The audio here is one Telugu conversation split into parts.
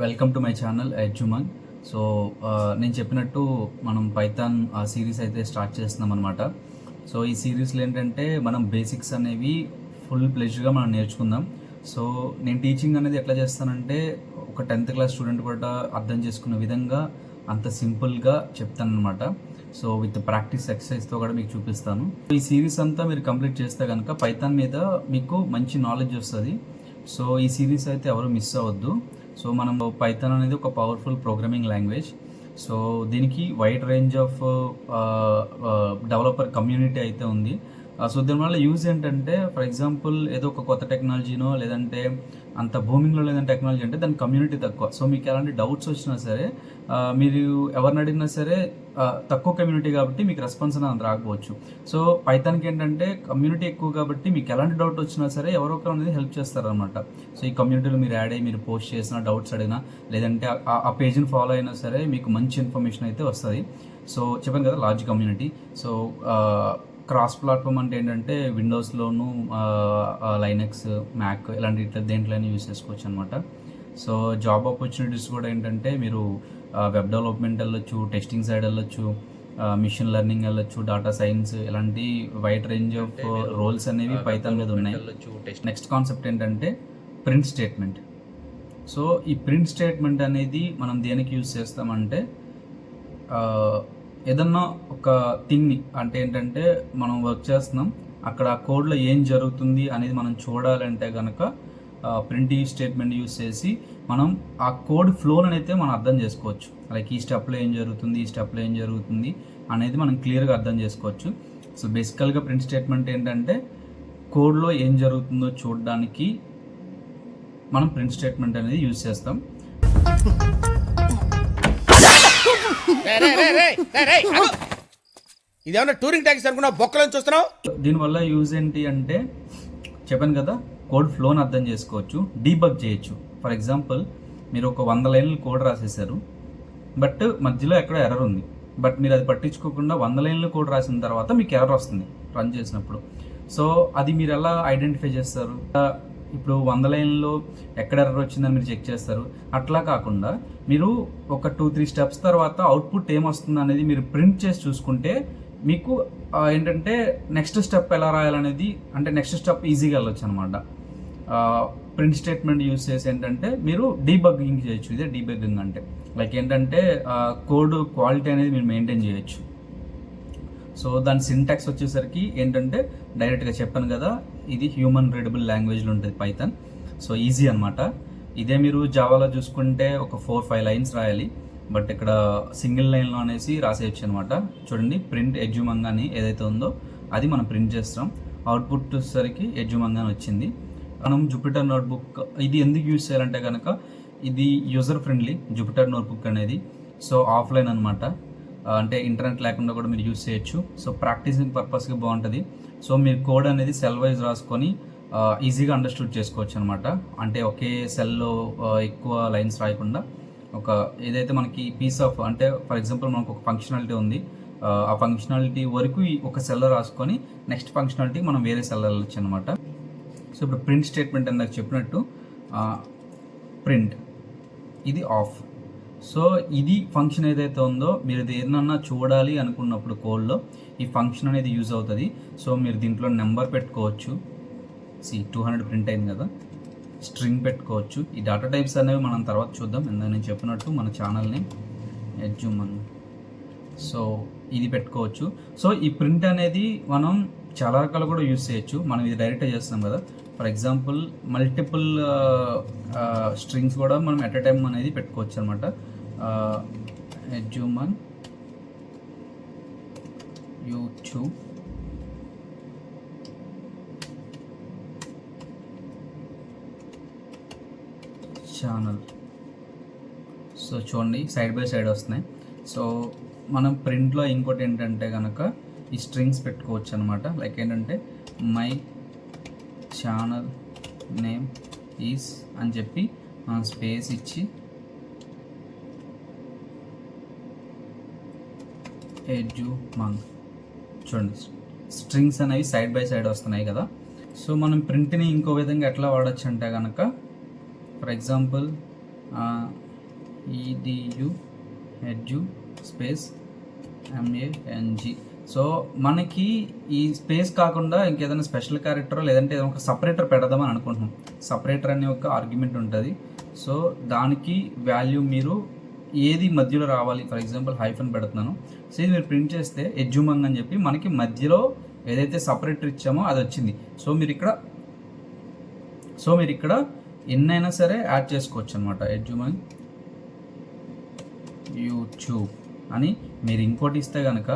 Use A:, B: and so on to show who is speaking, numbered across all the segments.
A: వెల్కమ్ టు మై ఛానల్ ఎడ్జుమన్. సో నేను చెప్పినట్టు మనం పైథాన్ సిరీస్ అయితే స్టార్ట్ చేస్తున్నాం అనమాట. సో ఈ సిరీస్లో ఏంటంటే మనం బేసిక్స్ అనేవి ఫుల్ ప్లెజ్గా మనం నేర్చుకుందాం. సో నేను టీచింగ్ అనేది ఎట్లా చేస్తానంటే ఒక 10th క్లాస్ స్టూడెంట్ కూడా అర్థం చేసుకునే విధంగా అంత సింపుల్గా చెప్తాను అనమాట. సో విత్ ప్రాక్టీస్ ఎక్సర్సైజ్తో కూడా మీకు చూపిస్తాను. ఈ సిరీస్ అంతా మీరు కంప్లీట్ చేస్తే కనుక పైథాన్ మీద మీకు మంచి నాలెడ్జ్ వస్తుంది. సో ఈ సిరీస్ అయితే ఎవరు మిస్ అవ్వద్దు. సో మనం పైథాన్ అనేది ఒక పవర్ఫుల్ ప్రోగ్రామింగ్ లాంగ్వేజ్. సో దీనికి wide range of developer community అయితే ఉంది. సో దీనివల్ల యూజ్ ఏంటంటే ఫర్ ఎగ్జాంపుల్ ఏదో ఒక కొత్త టెక్నాలజీనో లేదంటే అంత బూమింగ్లో లేదంటే టెక్నాలజీ అంటే దాని కమ్యూనిటీ తక్కువ. సో మీకు ఎలాంటి డౌట్స్ వచ్చినా సరే మీరు ఎవరిని అడిగినా సరే తక్కువ కమ్యూనిటీ కాబట్టి మీకు రెస్పాన్స్ అనేది రాకపోవచ్చు. సో పైథాన్కి ఏంటంటే కమ్యూనిటీ ఎక్కువ కాబట్టి మీకు ఎలాంటి డౌట్ వచ్చినా సరే ఎవరో ఒకరు అనేది హెల్ప్ చేస్తారనమాట. సో ఈ కమ్యూనిటీలో మీరు యాడ్ అయ్యి మీరు పోస్ట్ చేసినా డౌట్స్ అడిగినా లేదంటే ఆ పేజ్ని ఫాలో అయినా సరే మీకు మంచి ఇన్ఫర్మేషన్ అయితే వస్తుంది. సో చెప్పాను కదా large community. So cross platform అంటే ఏంటంటే విండోస్లోను లైనక్స్ మ్యాక్ ఇలాంటి దేంట్లోనే యూజ్ చేసుకోవచ్చు అనమాట. సో జాబ్ ఆపర్చునిటీస్ కూడా ఏంటంటే మీరు వెబ్ డెవలప్మెంట్ వెళ్ళొచ్చు, టెస్టింగ్ సైడ్ వెళ్ళొచ్చు, మిషన్ లెర్నింగ్ వెళ్ళొచ్చు, డేటా సైన్స్ ఇలాంటి వైడ్ రేంజ్ ఆఫ్ రోల్స్ అనేవి పైథాన్ మీద ఉన్నాయి. నెక్స్ట్ కాన్సెప్ట్ ఏంటంటే ప్రింట్ స్టేట్మెంట్. సో ఈ ప్రింట్ స్టేట్మెంట్ అనేది మనం దేనికి యూజ్ చేస్తామంటే ఏదన్నా ఒక థింగ్ని అంటే ఏంటంటే మనం వర్క్ చేస్తున్నాం అక్కడ ఆ కోడ్లో ఏం జరుగుతుంది అనేది మనం చూడాలంటే కనుక ప్రింట్ ఈ స్టేట్మెంట్ యూజ్ చేసి మనం ఆ కోడ్ ఫ్లోని అయితే మనం అర్థం చేసుకోవచ్చు. లైక్ ఈ స్టెప్లో ఏం జరుగుతుంది, ఈ స్టెప్లో ఏం జరుగుతుంది అనేది మనం క్లియర్గా అర్థం చేసుకోవచ్చు. సో బేసికల్గా ప్రింట్ స్టేట్మెంట్ ఏంటంటే కోడ్లో ఏం జరుగుతుందో చూడడానికి మనం ప్రింట్ స్టేట్మెంట్ అనేది యూజ్ చేస్తాం.
B: ఇదేమన్నా టూరింగ్ ట్యాక్సీ అనుకున్నా బొక్కలను చూస్తున్నావు.
A: దీనివల్ల యూజ్ ఏంటి అంటే చెప్పాను కదా కోడ్ ఫ్లోని అర్థం చేసుకోవచ్చు, డీబగ్ చేయొచ్చు. ఫర్ ఎగ్జాంపుల్ మీరు ఒక 100 లైన్లు కోడ్ రాసేసారు, బట్ మధ్యలో ఎక్కడో ఎర్రర్ ఉంది, బట్ మీరు అది పట్టించుకోకుండా 100 లైన్లు కోడ్ రాసిన తర్వాత మీకు ఎర్రర్ వస్తుంది రన్ చేసినప్పుడు. సో అది మీరు ఎలా ఐడెంటిఫై చేస్తారు? ఇప్పుడు 100 లైన్లో ఎక్కడ ఎర్రర్ వచ్చిందని మీరు చెక్ చేస్తారు. అట్లా కాకుండా మీరు ఒక 2-3 స్టెప్స్ తర్వాత అవుట్పుట్ ఏమొస్తుంది అనేది మీరు ప్రింట్ చేసి చూసుకుంటే మీకు ఏంటంటే నెక్స్ట్ స్టెప్ ఎలా రాయాలనేది అంటే నెక్స్ట్ స్టెప్ ఈజీగా వెళ్ళొచ్చు అనమాట. ప్రింట్ స్టేట్మెంట్ యూజ్ చేసి ఏంటంటే మీరు డీబగ్గింగ్ చేయొచ్చు. ఇదే డీబగ్గింగ్ అంటే లైక్ ఏంటంటే కోడ్ క్వాలిటీ అనేది మీరు మెయింటైన్ చేయొచ్చు. సో దాని సింటాక్స్ వచ్చేసరికి ఏంటంటే డైరెక్ట్గా చెప్పాను కదా ఇది హ్యూమన్ రీడబుల్ లాంగ్వేజ్లో ఉంటుంది పైథాన్. సో ఈజీ అనమాట. ఇదే మీరు జావాలో చూసుకుంటే ఒక 4-5 లైన్స్ రాయాలి, బట్ ఇక్కడ సింగిల్ లైన్లో అనేసి రాసేయచ్చు అనమాట. చూడండి ప్రింట్ ఎడ్జుమంగా అని ఏదైతే ఉందో అది మనం ప్రింట్ చేస్తాం. అవుట్పుట్ వచ్చేసరికి ఎడ్జుమంగా అని వచ్చింది. మనం జూపిటర్ నోట్బుక్ ఇది ఎందుకు యూజ్ చేయాలంటే కనుక ఇది యూజర్ ఫ్రెండ్లీ జూపిటర్ నోట్బుక్ అనేది. సో ఆఫ్లైన్ అనమాట, అంటే ఇంటర్నెట్ లేకుండా కూడా మీరు యూజ్ చేయొచ్చు. సో ప్రాక్టీసింగ్ పర్పస్గా బాగుంటుంది. సో మీరు కోడ్ అనేది సెల్ వైజ్ రాసుకొని ఈజీగా అండర్స్టూడ్ చేసుకోవచ్చు అనమాట. అంటే ఒకే సెల్లో ఎక్కువ లైన్స్ రాయకుండా ఒక ఏదైతే మనకి పీస్ ఆఫ్ అంటే ఫర్ ఎగ్జాంపుల్ మనకు ఒక ఫంక్షనాలిటీ ఉంది, ఆ ఫంక్షనాలిటీ వరకు ఒక సెల్లో రాసుకొని నెక్స్ట్ ఫంక్షనాలిటీ మనం వేరే సెల్లో వెళ్ళొచ్చు అనమాట. సో ఇప్పుడు ప్రింట్ స్టేట్మెంట్ అని నాకు చెప్పినట్టు ప్రింట్ ఇది ఆఫ్. సో ఇది ఫంక్షన్ ఏదైతే ఉందో మీరు దేన్నన్నా చూడాలి అనుకున్నప్పుడు కోడ్లో ఈ ఫంక్షన్ అనేది యూజ్ అవుతుంది. సో మీరు దీంట్లో నెంబర్ పెట్టుకోవచ్చు. 200 ప్రింట్ అయింది కదా, స్ట్రింగ్ పెట్టుకోవచ్చు. ఈ డేటా టైప్స్ అనేవి మనం తర్వాత చూద్దాం. ఇందాక నేను చెప్పినట్టు మన ఛానల్ని ఎడ్జుమన్. సో ఇది పెట్టుకోవచ్చు. సో ఈ ప్రింట్ అనేది మనం చాలా రకాలు కూడా యూజ్ చేయొచ్చు. మనం ఇది డైరెక్ట్గా చేస్తాం కదా. ఫర్ ఎగ్జాంపుల్ మల్టిపుల్ స్ట్రింగ్స్ కూడా మనం ఎట్ ఎ టైం అనేది పెట్టుకోవచ్చు అనమాట. ఎడ్జుమన్ యూట్యూబ్ ఛానల్. సో చూడండి సైడ్ బై సైడ్ వస్తున్నాయి. సో మనం ప్రింట్లో ఇంకోటి ఏంటంటే కనుక ఈ స్ట్రింగ్స్ పెట్టుకోవచ్చు అనమాట. లైక్ ఏంటంటే మై ఛానల్ నేమ్ ఈజ్ అని చెప్పి మనం స్పేస్ ఇచ్చి ఎడ్జుమంగ్. చూడండి స్ట్రింగ్స్ అనేవి సైడ్ బై సైడ్ వస్తున్నాయి కదా. సో మనం ప్రింట్ని ఇంకో విధంగా ఎట్లా వాడచ్చు అంటే కనుక for example EDU edu space MANG. So మనకి ఈ స్పేస్ కాకుండా ఇంకేదైనా స్పెషల్ క్యారెక్టర్ లేదంటే ఏదైనా ఒక సపరేటర్ పెడదామని అనుకుంటున్నాం. సపరేటర్ అనే ఒక ఆర్గ్యుమెంట్ ఉంటుంది. సో దానికి వాల్యూ మీరు ఏది మధ్యలో రావాలి, ఫర్ ఎగ్జాంపుల్ హైఫన్ పెడుతున్నాను. సో ఇది మీరు ప్రింట్ చేస్తే ఎడ్జుమంగ్ అని చెప్పి మనకి మధ్యలో ఏదైతే సపరేటర్ ఇచ్చామో అది వచ్చింది. సో మీరు ఇక్కడ ఎన్నైనా సరే యాడ్ చేసుకోవచ్చు అనమాట. ఎడ్జుమంగ్ యూట్యూబ్ అని మీరు ఇంకోటి ఇస్తే కనుక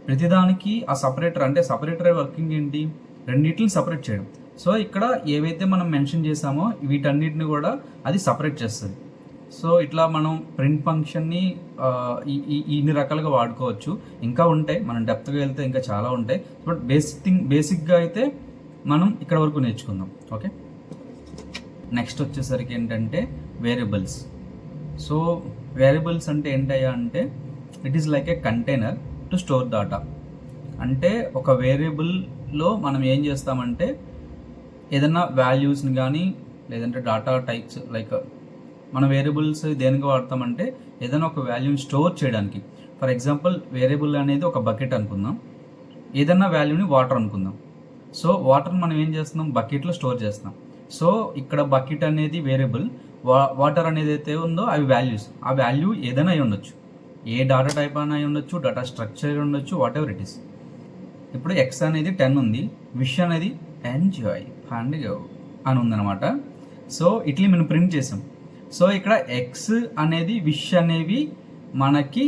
A: ప్రతిదానికి ఆ సపరేటర్, అంటే సపరేటర్ వర్కింగ్ ఏంటి, రెండింటిని సపరేట్ చేయడం. సో ఇక్కడ ఏవైతే మనం మెన్షన్ చేసామో వీటన్నిటిని కూడా అది సపరేట్ చేస్తుంది. సో ఇట్లా మనం ప్రింట్ ఫంక్షన్ని ఇన్ని రకాలుగా వాడుకోవచ్చు. ఇంకా ఉంటాయి, మనం డెప్త్గా వెళ్తే ఇంకా చాలా ఉంటాయి. బట్ బేసిక్గా అయితే మనం ఇక్కడ వరకు నేర్చుకుందాం. ఓకే, నెక్స్ట్ వచ్చేసరికి ఏంటంటే వేరియబుల్స్. సో వేరియబుల్స్ అంటే ఏంటయ్యా అంటే it is like a container to store data. అంటే ఒక వేరియబుల్లో మనం ఏం చేస్తామంటే ఏదైనా వాల్యూస్ని కానీ లేదంటే డేటా టైప్స్, లైక్ మన వేరియబుల్స్ దేనికి వాడతామంటే ఏదైనా ఒక వాల్యూని స్టోర్ చేయడానికి. ఫర్ ఎగ్జాంపుల్ వేరియబుల్ అనేది ఒక బకెట్ అనుకుందాం, ఏదైనా వాల్యూని వాటర్ అనుకుందాం. సో వాటర్ని మనం ఏం చేస్తున్నాం, బకెట్లో స్టోర్ చేస్తాం. సో ఇక్కడ బకెట్ అనేది వేరియబుల్, వాటర్ అనేది అయితే ఉందో అవి వాల్యూస్. ఆ వాల్యూ ఏదైనా అయి ఉండొచ్చు, ఏ డేటా టైప్ అయినా అయి ఉండొచ్చు, డేటా స్ట్రక్చర్ ఉండొచ్చు, వాట్ ఎవర్ ఇట్ ఈస్. ఇప్పుడు ఎక్స్ అనేది 10 ఉంది, విష్ అనేది ఎంజాయ్ పండుగ అని ఉందన్నమాట. సో ఇట్లా మనం ప్రింట్ చేసాం. సో ఇక్కడ ఎక్స్ అనేది విష్ అనేవి మనకి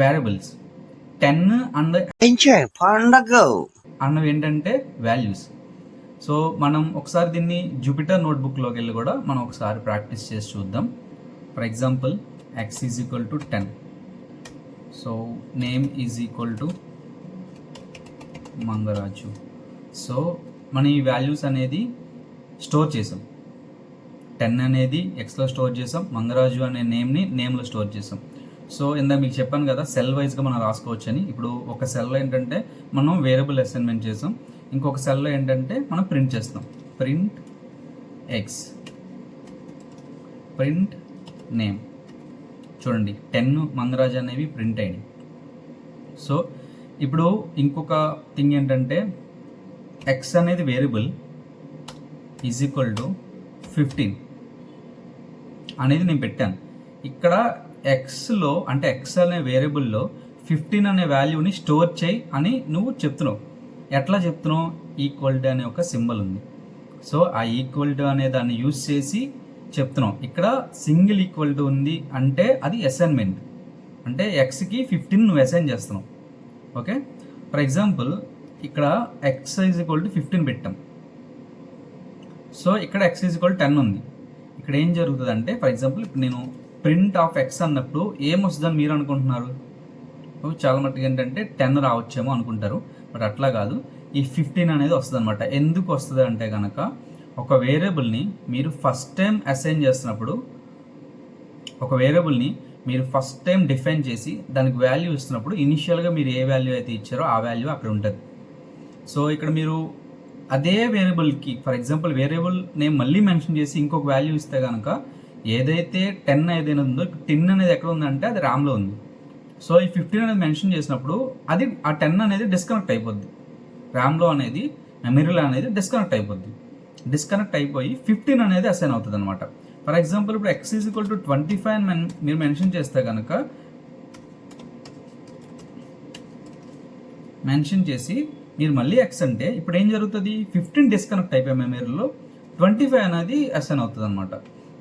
A: వేరియబుల్స్, 10 అండ్ ఎంజాయ్ పండుగ అన్నవి ఏంటంటే వాల్యూస్. సో మనం ఒకసారి దీన్ని జూపిటర్ నోట్బుక్లోకి వెళ్ళి కూడా మనం ఒకసారి ప్రాక్టీస్ చేసి చూద్దాం. For example x is equal to 10. So name is equal to Mangaraju. So మనం ఈ వాల్యూస్ అనేది స్టోర్ చేసాం. 10 అనేది ఎక్స్లో స్టోర్ చేసాం, మంగరాజు అనే నేమ్లో స్టోర్ చేసాం. సో ఇందాక మీకు చెప్పాను కదా సెల్ వైజ్గా మనం రాసుకోవచ్చు అని. ఇప్పుడు ఒక సెల్లో ఏంటంటే మనం వేరియబుల్ అసైన్మెంట్ చేసాం, ఇంకొక సెల్లో ఏంటంటే మనం ప్రింట్ చేస్తాం. Print X, print name. చూడండి 10 మంగరాజు అనేవి ప్రింట్ అయినాయి. సో ఇప్పుడు ఇంకొక థింగ్ ఏంటంటే ఎక్స్ అనేది వేరియబుల్ ఈజ్ ఈక్వల్ టు 15 అనేది నేను పెట్టాను. ఇక్కడ ఎక్స్లో అంటే ఎక్స్ అనే వేరియబుల్లో 15 అనే వాల్యూని స్టోర్ చేయి అని నువ్వు చెప్తున్నావు. ఎట్లా చెప్తున్నావు, ఈక్వల్ టు అనే ఒక సింబల్ ఉంది. సో ఆ ఈక్వల్ టు అనే దాన్ని యూజ్ చేసి చెప్తున్నాం. ఇక్కడ సింగిల్ ఈక్వల్ టు ఉంది అంటే అది అసైన్మెంట్, అంటే ఎక్స్కి 15 నువ్వు అసైన్ చేస్తున్నావు. ఓకే, ఫర్ ఎగ్జాంపుల్ ఇక్కడ ఎక్స్ ఈజ్ ఈక్వల్ టు 15 పెట్టాం. సో ఇక్కడ ఎక్స్ ఈజ్ ఈక్వల్ 10 ఉంది. ఇక్కడ ఏం జరుగుతుంది అంటే ఫర్ ఎగ్జాంపుల్ ఇప్పుడు నేను ప్రింట్ ఆఫ్ ఎక్స్ అన్నప్పుడు ఏమొస్తుందని మీరు అనుకుంటున్నారు, చాలా మట్టుకు ఏంటంటే 10 రావచ్చేమో అనుకుంటారు. బట్ అట్లా కాదు, ఈ 15 అనేది వస్తుంది అనమాట. ఎందుకు వస్తుంది అంటే కనుక ఒక వేరియబుల్ని మీరు ఫస్ట్ టైం అసైన్ చేస్తున్నప్పుడు, ఒక వేరియబుల్ని మీరు ఫస్ట్ టైం డిఫైన్ చేసి దానికి వాల్యూ ఇస్తున్నప్పుడు ఇనిషియల్గా మీరు ఏ వాల్యూ అయితే ఇచ్చారో ఆ వాల్యూ అక్కడ ఉంటుంది. సో ఇక్కడ మీరు అదే వేరియబుల్కి ఫర్ ఎగ్జాంపుల్ వేరియబుల్ నేమ్ మళ్ళీ మెన్షన్ చేసి ఇంకొక వాల్యూ ఇస్తే కనుక ఏదైతే 10 ఏదైనా ఉందో 10 అనేది ఎక్కడ ఉందంటే అది ర్యామ్లో ఉంది. సో ఈ 15 అనేది మెన్షన్ చేసినప్పుడు అది ఆ 10 అనేది డిస్కనెక్ట్ అయిపోద్ది. ర్యామ్లో అనేది మెమరీలో అనేది డిస్కనెక్ట్ అయిపోద్ది. డిస్కనెక్ట్ అయిపోయి 15 అనేది అసైన్ అవుతుంది అనమాట. ఫర్ ఎగ్జాంపుల్ ఇప్పుడు ఎక్స్ ఈజ్ ఈక్వల్ టు 25 అని మీరు మెన్షన్ చేస్తే కనుక మెన్షన్ చేసి మీరు మళ్ళీ ఎక్స్ అంటే ఇప్పుడు ఏం జరుగుతుంది, 15 డిస్కనెక్ట్ అయిపోయి మెమరీలో 25 అనేది అసైన్ అవుతుంది అనమాట.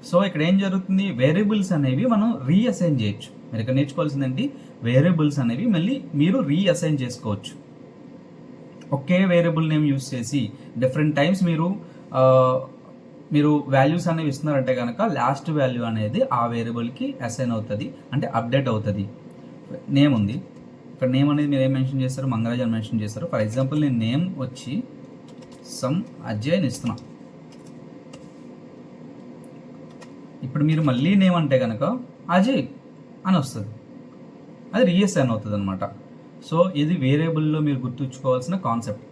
A: సో ఇక్కడ ఏం జరుగుతుంది, వేరియబుల్స్ అనేవి మనం రీఅసైన్ చేయొచ్చు. మీరు ఇక్కడ నేర్చుకోవాల్సిందేంటి, వేరియబుల్స్ అనేవి మళ్ళీ మీరు రీఅసైన్ చేసుకోవచ్చు. ఒకే వేరియబుల్ నేమ్ యూస్ చేసి డిఫరెంట్ టైమ్స్ మీరు వాల్యూస్ అనేవి ఇస్తున్నారంటే కనుక లాస్ట్ వాల్యూ అనేది ఆ వేరియబుల్కి అసైన్ అవుతుంది, అంటే అప్డేట్ అవుతుంది. నేమ్ ఉంది, ఇక్కడ నేమ్ అనేది మీరు ఏం మెన్షన్ చేస్తారు, మంగరాజ్ అని మెన్షన్ చేస్తారు. ఫర్ ఎగ్జాంపుల్ నేను నేమ్ వచ్చి సమ్ అజయ్ అని ఇస్తున్నా. ఇప్పుడు మీరు మళ్ళీ నేమ్ అంటే కనుక అజయ్ అని వస్తుంది, అది రీఅసైన్ అవుతుంది అనమాట. సో ఇది వేరియబుల్లో మీరు గుర్తుంచుకోవాల్సిన కాన్సెప్ట్.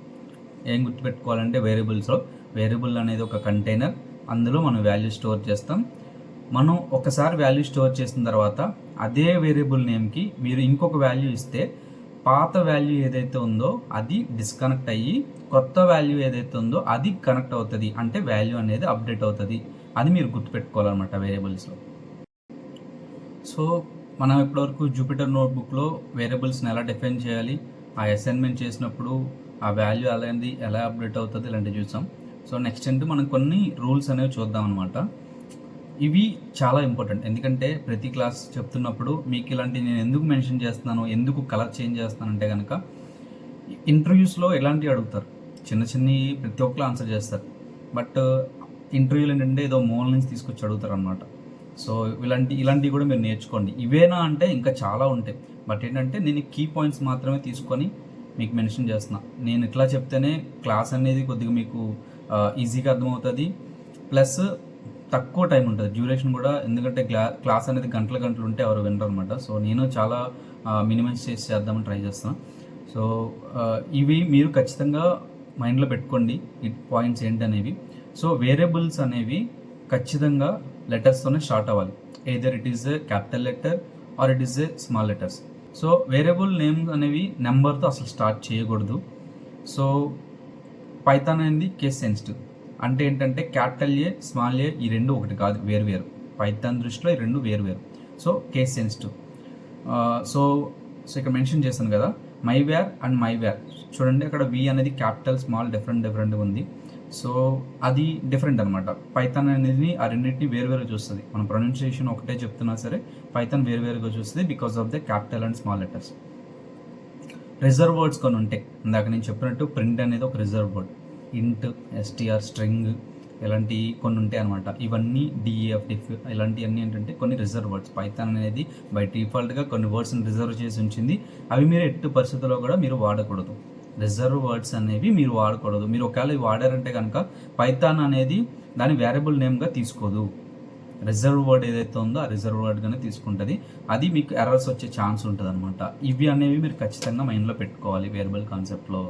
A: ఏం గుర్తుపెట్టుకోవాలంటే వేరియబుల్స్లో వేరియబుల్ అనేది ఒక కంటైనర్, అందులో మనం వాల్యూ స్టోర్ చేస్తాం. మనం ఒకసారి వాల్యూ స్టోర్ చేసిన తర్వాత అదే వేరియబుల్ నేమ్కి మీరు ఇంకొక వాల్యూ ఇస్తే పాత వాల్యూ ఏదైతే ఉందో అది డిస్కనెక్ట్ అయ్యి కొత్త వాల్యూ ఏదైతే ఉందో అది కనెక్ట్ అవుతుంది. అంటే వాల్యూ అనేది అప్డేట్ అవుతుంది. అది మీరు గుర్తుపెట్టుకోవాలన్నమాట వేరియబుల్స్లో. సో మనం ఇప్పటివరకు జూపిటర్ నోట్బుక్లో వేరియబుల్స్ని ఎలా డిఫైన్ చేయాలి, ఆ అసైన్మెంట్ చేసినప్పుడు ఆ వాల్యూ అనేది ఎలా అప్డేట్ అవుతుంది ఇలాంటివి చూసాం. సో నెక్స్ట్ అంటే మనం కొన్ని రూల్స్ అనేవి చూద్దాం అనమాట. ఇవి చాలా ఇంపార్టెంట్, ఎందుకంటే ప్రతి క్లాస్ చెప్తున్నప్పుడు మీకు ఇలాంటివి నేను ఎందుకు మెన్షన్ చేస్తున్నాను, ఎందుకు కలర్ చేంజ్ చేస్తున్నాను అంటే కనుక ఇంటర్వ్యూస్లో ఇలాంటివి అడుగుతారు. చిన్న చిన్నవి ప్రతి ఒక్కరు ఆన్సర్ చేస్తారు. బట్ ఇంటర్వ్యూలు ఏంటంటే ఏదో మూల నుంచి తీసుకొచ్చి అడుగుతారు అనమాట. సో ఇలాంటివి కూడా మీరు నేర్చుకోండి. ఇవేనా అంటే ఇంకా చాలా ఉంటాయి. బట్ ఏంటంటే నేను కీ పాయింట్స్ మాత్రమే తీసుకొని మీకు మెన్షన్ చేస్తున్నా. నేను ఇట్లా చెప్తేనే క్లాస్ అనేది కొద్దిగా మీకు ఈజీగా అర్థమవుతుంది. ప్లస్ తక్కువ టైం ఉంటుంది, డ్యూరేషన్ కూడా. ఎందుకంటే క్లాస్ అనేది గంటలు ఉంటే ఎవరు వినరు అనమాట. సో నేను చాలా మినిమైజ్ చేసి చేద్దామని ట్రై చేస్తాను. సో ఇవి మీరు ఖచ్చితంగా మైండ్లో పెట్టుకోండి, ఈ పాయింట్స్ ఏంటనేవి. సో వేరియబుల్స్ అనేవి ఖచ్చితంగా లెటర్స్తోనే స్టార్ట్ అవ్వాలి. Either it is a capital letter or it is a small letters. So variable names అనేవి నెంబర్తో అసలు స్టార్ట్ చేయకూడదు. సో పైథాన్ అనేది కేస్ సెన్సిటివ్. అంటే ఏంటంటే క్యాపిటల్ ఏ, స్మాల్ ఏ ఈ రెండు ఒకటి కాదు, వేరు. పైథాన్ దృష్టిలో ఈ రెండు వేరు. So case sensitive. సో ఇక్కడ మెన్షన్ చేశాను కదా, మైవేర్ అండ్ మైవేర్. చూడండి అక్కడ వి అనేది క్యాపిటల్ స్మాల్ డిఫరెంట్ ఉంది. సో అది డిఫరెంట్ అనమాట. పైథాన్ అనేది ఆ రెండింటిని వేరువేరు చూస్తుంది. మన ప్రొనౌన్సియేషన్ ఒకటే చెప్తున్నా సరే పైథాన్ వేరువేరుగా చూస్తుంది because of the capital and small letters. Reserve words కొన్ని ఉంటాయి. ఇందాక నేను చెప్పినట్టు ప్రింట్ అనేది ఒక రిజర్వ్ వర్డ్. ఇంట్, ఎస్టీఆర్, స్ట్రింగ్ ఇలాంటివి కొన్ని ఉంటాయి అనమాట. ఇవన్నీ డిఎఫ్, డిఫ్ ఇలాంటివన్నీ ఏంటంటే కొన్ని రిజర్వ్ వర్డ్స్. పైథాన్ అనేది బై డిఫాల్ట్గా కొన్ని వర్డ్స్ని రిజర్వ్ చేసి ఉంచింది. అవి మీరు ఎట్టి పరిస్థితుల్లో కూడా మీరు వాడకూడదు. రిజర్వ్ వర్డ్స్ అనేవి మీరు వాడకూడదు. మీరు ఒకవేళ ఇవి వాడారంటే కనుక పైథాన్ అనేది దాని వేరియబుల్ నేమ్గా తీసుకోదు. రిజర్వ్ వర్డ్ ఏదైతే ఉందో ఆ రిజర్వ్ వర్డ్గానే తీసుకుంటుంది. అది మీకు ఎర్రర్స్ వచ్చే ఛాన్స్ ఉంటుంది అనమాట. ఇవి అనేవి మీరు ఖచ్చితంగా మైండ్లో పెట్టుకోవాలి వేరియబుల్ కాన్సెప్ట్లో.